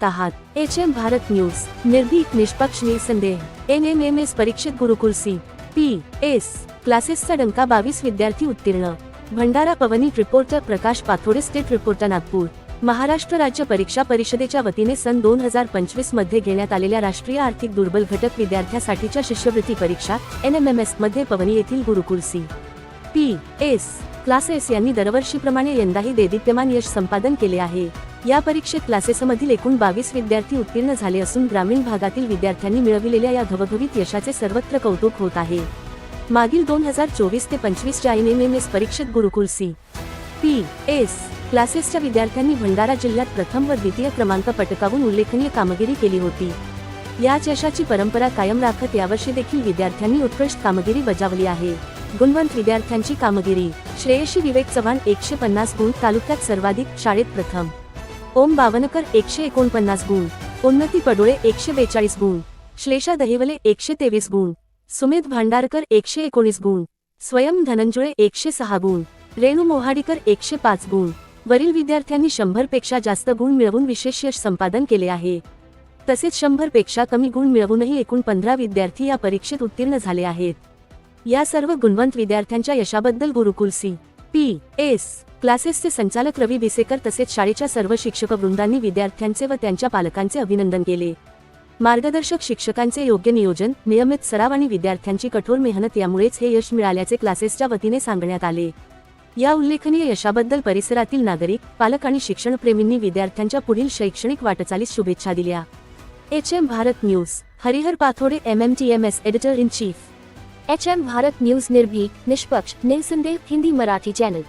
पाहत आहात HM Bharat news, निर्भीक, निष्पक्ष, निसंदेह। NMMS परीक्षेत गुरुकुल CPS क्लासेसचा डंका, 22 विद्यार्थी उत्तीर्ण। भंडारा पवनीत रिपोर्टर प्रकाश पाथोडे, स्टेट रिपोर्टर नागपूर। महाराष्ट्र राज्य परीक्षा परिषदेच्या वतीने सन 2025 मध्ये घेण्यात आलेल्या राष्ट्रीय आर्थिक दुर्बल घटक विद्यार्थ्यांसाठीच्या शिष्यवृत्ती परीक्षा NMMS मध्ये पवनी येथील गुरुकुल CPS क्लासेस यांनी दरवर्षीप्रमाणे यंदाही देदीप्यमान यश संपादन केले आहे। या परीक्षेत क्लासेसमधील एकूण 22 विद्यार्थी उत्तीर्ण झाले असून ग्रामीण भागातील विद्यार्थ्यांनी मिळविलेल्या या घवघवीत यशाचे सर्वत्र कौतुक होत आहे। मागील 2024 ते 25 च्या NMMS परीक्षेत गुरुकुल CPS क्लासेसच्या विद्यार्थ्यांनी भंडारा जिल्ह्यात प्रथम व द्वितीय क्रमांक पटकावून उल्लेखनीय कामगिरी केली होती। याच यशाची परंपरा कायम राखत यावर्षी देखील विद्यार्थ्यांनी उत्कृष्ट कामगिरी बजावली आहे। गुणवंत विद्यार्थ्यांची कामगिरी: श्रेयशी विवेक चव्हाण 150 गुण, तालुक्यात सर्वाधिक, शाळेत प्रथम। ओम बावनकर 149 गुण, उन्नती पडोळे 142 गुण, श्लेषा दहिवले 123 गुण, सुमेध भांडारकर 119 गुण, स्वयं धनंजय 106 गुण, रेणू मोहाडीकर 105 गुण। वरील विद्यार्थ्यांनी 100 पेक्षा जास्त गुण मिळवून विशेष यश संपादन केले आहे। तसेच 100 पेक्षा कमी गुण मिळवूनही एकूण 15 विद्यार्थी या परीक्षेत उत्तीर्ण झाले आहेत। या सर्व गुणवंत विद्यार्थ्यांच्या यशाबद्दल गुरुकुल CPS क्लासेसचे संचालक रवी बिसेकर तसेच शाळेच्या सर्व शिक्षकवृंदांनी विद्यार्थ्यांचे व त्यांच्या पालकांचे अभिनंदन केले। मार्गदर्शक शिक्षकांचे योग्य नियोजन, नियमित सराव आणि विद्यार्थ्यांची कठोर मेहनत यामुळेच हे यश मिळाल्याचे क्लासेसच्या वतीने सांगण्यात आले। या उल्लेखनीय यशाबद्दल परिसरातील नागरिक, पालक आणि शिक्षणप्रेमींनी विद्यार्थ्यांच्या पुढील शैक्षणिक वाटचालीस शुभेच्छा दिल्या। HM Bharat news, Harihar Pathode, MMTMS editor in chief. HM Bharat news, निर्भीक, निष्पक्ष, निसंदेह, हिंदी मराठी चैनल।